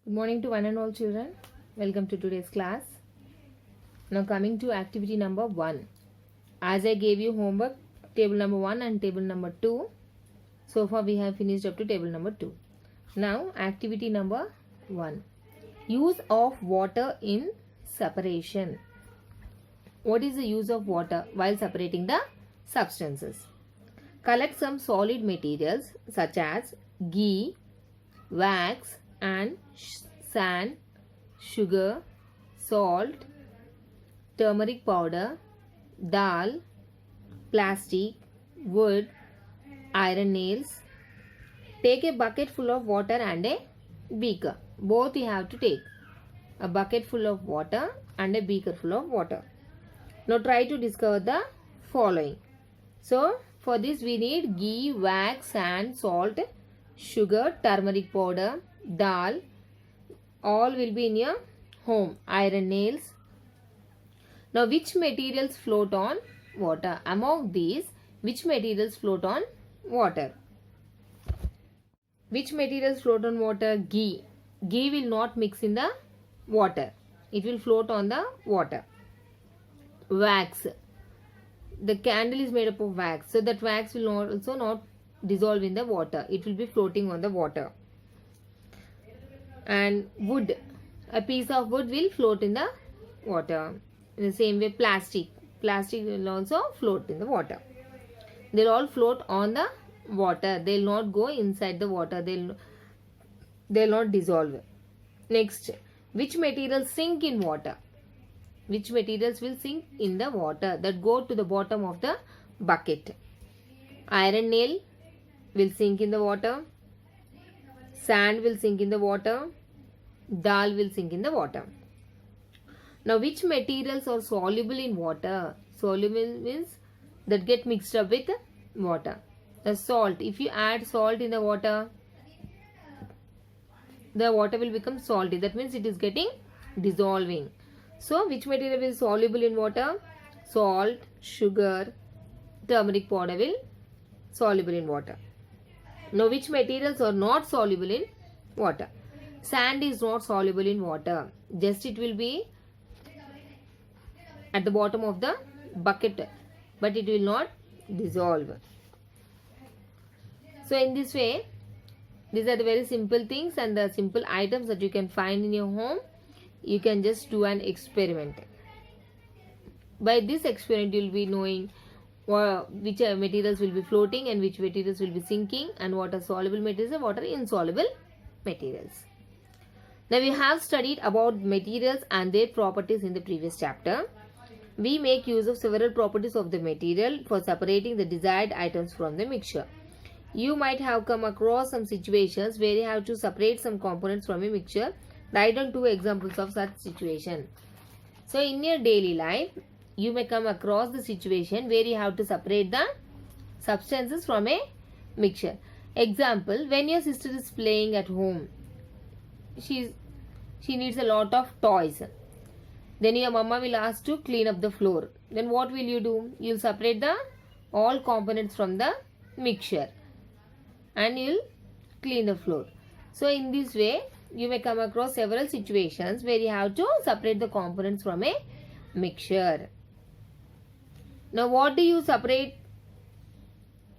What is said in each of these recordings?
Good morning to one and all children. Welcome to today's class. Now coming to activity number 1. As I gave you homework, table number 1 and table number 2. So far we have finished up to table number 2. Now activity number 1. Use of water in separation. What is the use of water while separating the substances? Collect some solid materials such as ghee, wax and sand, sugar, salt, turmeric powder, dal, plastic, wood, iron nails. Take a bucket full of water and a beaker. Both you have to take. A bucket full of water and a beaker full of water. Now try to discover the following. So for this we need ghee, wax, sand, salt, sugar, turmeric powder, dal. All will be in your home. Iron nails. Now which materials float on water? Among these, which materials float on water? Which materials float on water? Ghee. Ghee will not mix in the water. It will float on the water. Wax. The candle is made up of wax. So that wax will also not dissolve in the water. It will be floating on the water. And wood. A piece of wood will float in the water. In the same way, plastic. Plastic will also float in the water. They will all float on the water. They will not go inside the water. They will not dissolve. Next, which materials sink in water? Which materials will sink in the water that go to the bottom of the bucket? Iron nail will sink in the water. Sand will sink in the water. Dal will sink in the water. Now which materials are soluble in water? Soluble means that get mixed up with water. The salt. If you add salt in the water will become salty. That means it is getting dissolving. So which material is soluble in water? Salt, sugar, turmeric powder will soluble in water. Now which materials are not soluble in water? Sand is not soluble in water. Just it will be at the bottom of the bucket, but it will not dissolve. So in this way, these are the very simple things and the simple items that you can find in your home. You can just do an experiment. By this experiment, you will be knowing which materials will be floating and which materials will be sinking, and what are soluble materials and what are insoluble materials. Now we have studied about materials and their properties in the previous chapter. We make use of several properties of the material for separating the desired items from the mixture. You might have come across some situations where you have to separate some components from a mixture. Write down 2 examples of such situation. So in your daily life, you may come across the situation where you have to separate the substances from a mixture. Example, when your sister is playing at home, she needs a lot of toys. Then your mama will ask to clean up the floor. Then what will you do? You will separate the all components from the mixture and you will clean the floor. So in this way, you may come across several situations where you have to separate the components from a mixture. Now what do you separate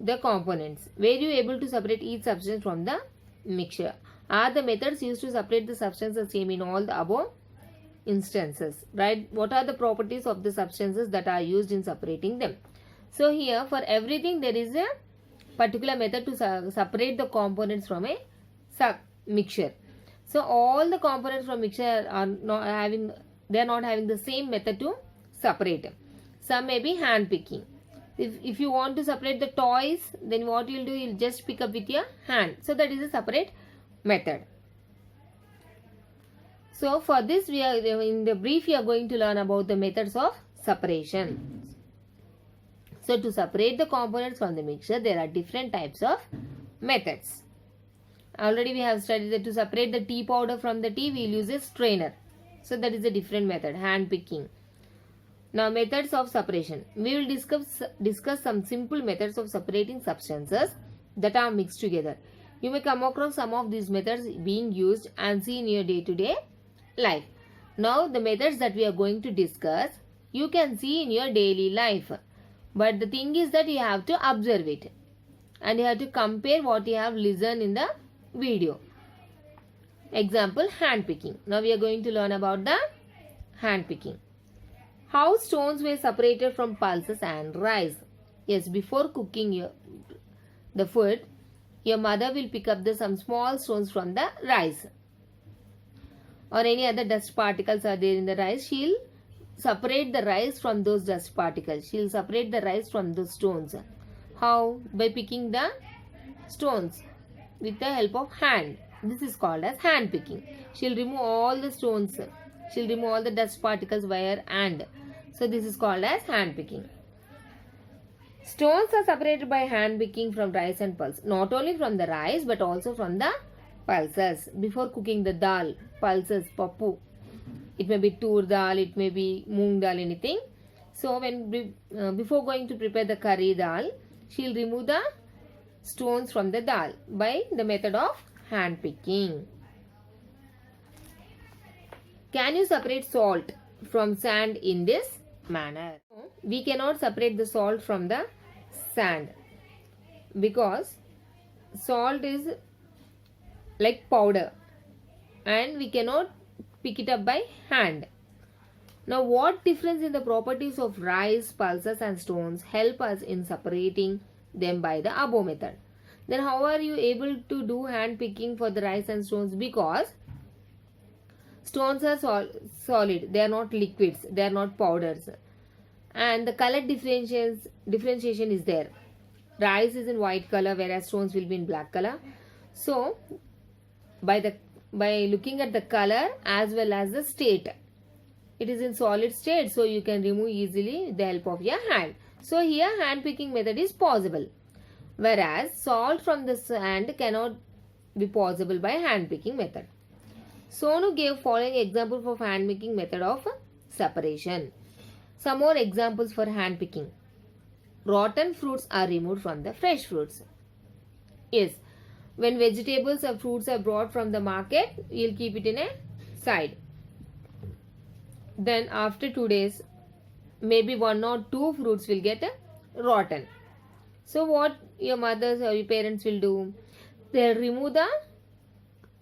the components? Where you able to separate each substance from the mixture? Are the methods used to separate the substances the same in all the above instances? Right? What are the properties of the substances that are used in separating them? So here for everything there is a particular method to separate the components from a mixture. So all the components from mixture are not having the same method to separate. Some may be hand picking. If you want to separate the toys, then what you will do, you will just pick up with your hand. So that is a separate method. So for this, we are in the brief we are going to learn about the methods of separation. So to separate the components from the mixture, there are different types of methods. Already we have studied that to separate the tea powder from the tea, we will use a strainer. So that is a different method, hand picking. Now methods of separation. We will discuss some simple methods of separating substances that are mixed together. You may come across some of these methods being used and see in your day-to-day life. Now the methods that we are going to discuss, you can see in your daily life. But the thing is that you have to observe it. And you have to compare what you have listened in the video. Example, hand picking. Now we are going to learn about the hand picking. How stones were separated from pulses and rice. Yes, before cooking the food, your mother will pick up some small stones from the rice. Or any other dust particles are there in the rice. She'll separate the rice from those dust particles. She'll separate the rice from those stones. How? By picking the stones with the help of hand. This is called as hand picking. She'll remove all the stones. She'll remove all the dust particles by her hand. So this is called as hand picking. Stones are separated by hand picking from rice and pulse. Not only from the rice but also from the pulses. Before cooking the dal, pulses, papu. It may be tur dal, it may be moong dal, anything. So before going to prepare the curry dal, she'll remove the stones from the dal by the method of hand picking. Can you separate salt from sand in this manner? We cannot separate the salt from the sand because salt is like powder and we cannot pick it up by hand. Now what difference in the properties of rice, pulses and stones help us in separating them by the above method? Then how are you able to do hand picking for the rice and stones? Because stones are solid, they are not liquids, they are not powders. And the color differentiation is there. Rice is in white color whereas stones will be in black color. So by looking at the color as well as the state, it is in solid state, so you can remove easily with the help of your hand. So here hand picking method is possible. Whereas salt from the sand cannot be possible by hand picking method. Sonu gave following example for hand picking method of separation. Some more examples for hand picking. Rotten fruits are removed from the fresh fruits. Yes, when vegetables or fruits are brought from the market, you'll keep it in a side. Then after 2 days, maybe 1 or 2 fruits will get rotten. So what your mothers or your parents will do? They'll remove the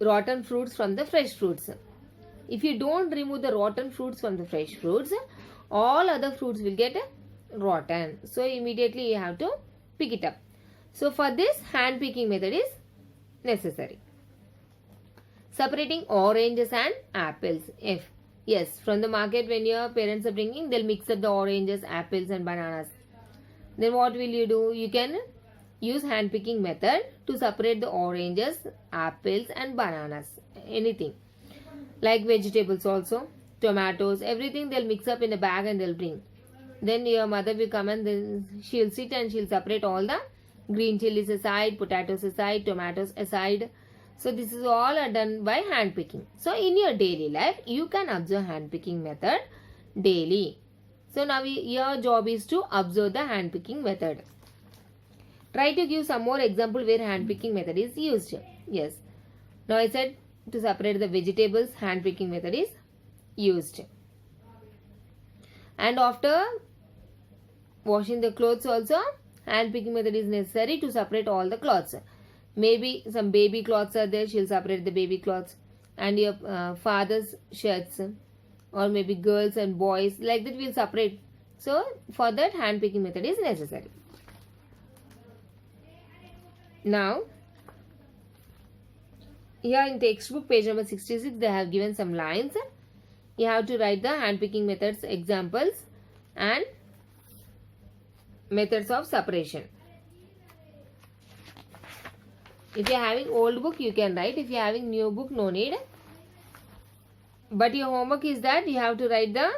rotten fruits from the fresh fruits. If you don't remove the rotten fruits from the fresh fruits, all other fruits will get rotten. So immediately you have to pick it up. So for this, hand picking method is necessary. Separating oranges and apples. Yes, from the market when your parents are bringing, they'll mix up the oranges, apples and bananas. Then what will you do? You can use hand picking method to separate the oranges, apples and bananas. Anything. Like vegetables also, tomatoes, everything they'll mix up in a bag and they'll bring. Then your mother will come and then she'll sit and she'll separate all the green chilies aside, potatoes aside, tomatoes aside. So this is all done by hand picking. So in your daily life, you can observe hand picking method daily. So now your job is to observe the hand picking method. Try to give some more example where hand picking method is used. Yes. Now I said to separate the vegetables, hand picking method is used. And after washing the clothes also, hand picking method is necessary to separate all the clothes. Maybe some baby clothes are there, she'll separate the baby clothes. And your father's shirts. Or maybe girls and boys, like that we'll separate. So for that, hand picking method is necessary. Now here in textbook page number 66, they have given some lines. You have to write the hand picking methods examples and methods of separation. If you are having old book, you can write. If you are having new book, no need. But your homework is that you have to write the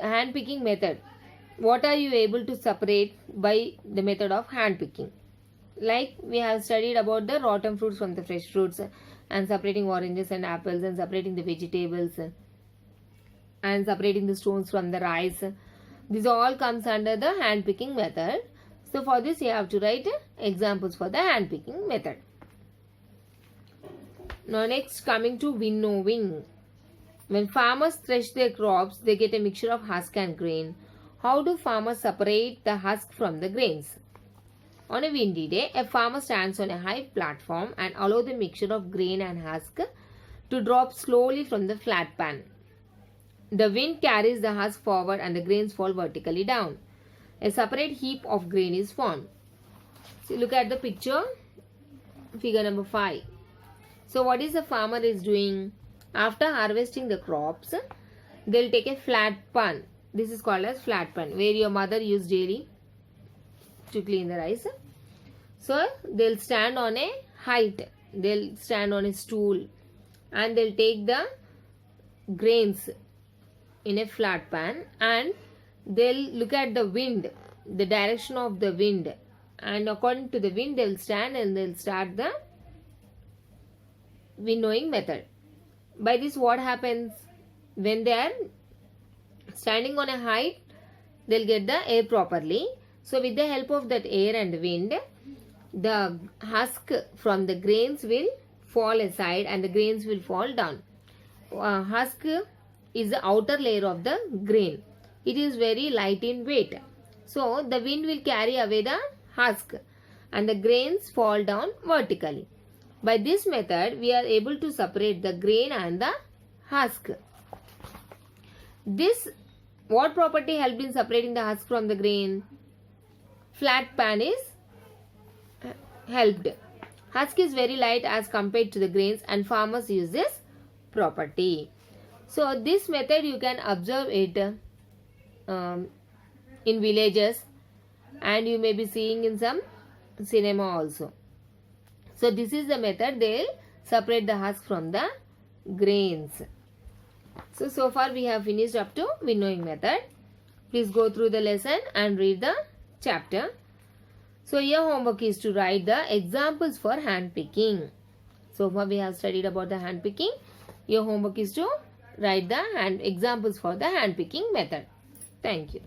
hand picking method. What are you able to separate by the method of hand picking? Like we have studied about the rotten fruits from the fresh fruits and separating oranges and apples and separating the vegetables and separating the stones from the rice. This all comes under the hand picking method. So for this you have to write examples for the hand picking method. Now next, coming to winnowing. When farmers thresh their crops, they get a mixture of husk and grain. How do farmers separate the husk from the grains? On a windy day, a farmer stands on a high platform and allows the mixture of grain and husk to drop slowly from the flat pan. The wind carries the husk forward and the grains fall vertically down. A separate heap of grain is formed. So look at the picture, figure number 5. So what is the farmer is doing? After harvesting the crops, they'll take a flat pan. This is called as flat pan, where your mother used daily to clean the rice. So they'll stand on a height. They'll stand on a stool and they'll take the grains in a flat pan and they'll look at the wind, the direction of the wind, and according to the wind they'll stand and they'll start the winnowing method. By this what happens? When they are standing on a height, they'll get the air properly. So with the help of that air and wind, the husk from the grains will fall aside and the grains will fall down. Husk is the outer layer of the grain. It is very light in weight. So the wind will carry away the husk and the grains fall down vertically. By this method, we are able to separate the grain and the husk. This, what property helped in separating the husk from the grain? Flat pan is helped. Husk is very light as compared to the grains and farmers use this property. So this method you can observe it in villages and you may be seeing in some cinema also. So this is the method they'll separate the husk from the grains. So far we have finished up to winnowing method. Please go through the lesson and read the chapter. So your homework is to write the examples for hand picking. So far we have studied about the hand picking. Your homework is to write the examples for the hand picking method. Thank you.